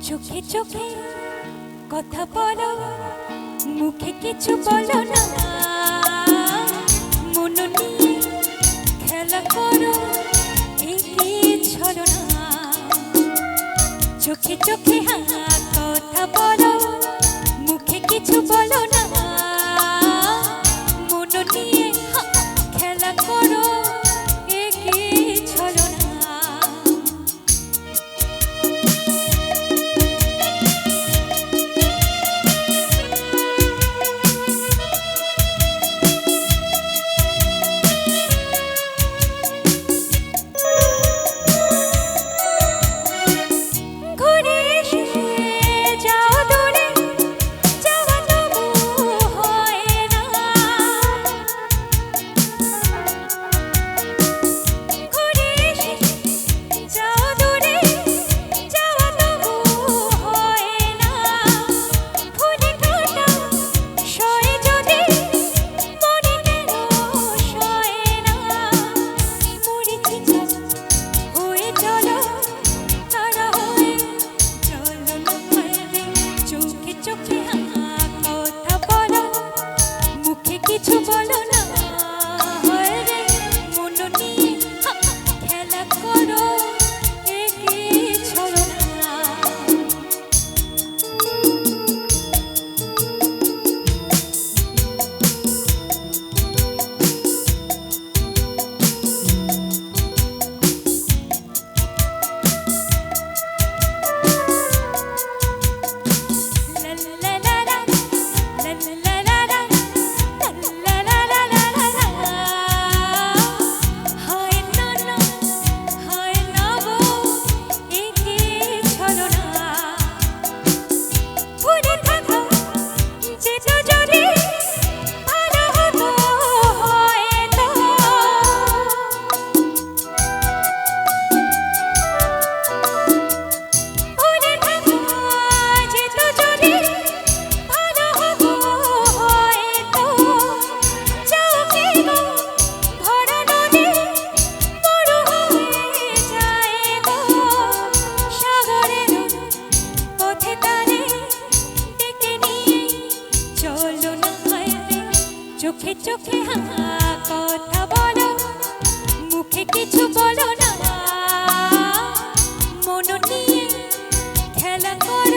চোখে চোখে কথা বলো, মুখে কিছু বলো না, মন নিয়ে খেলা করো, এই ছলো না। চোখে চোখে কথা বলো, মুখে কিছু বলো না, মন নিয়ে খেলা করো, এই ছলো না। কিছু বলো না, রে মন নিয়ে খেলা করো, এই ছলো না। চোখে চোখে কথা বলো, মুখে কিছু বলো না, মন নিয়ে খেলা করো।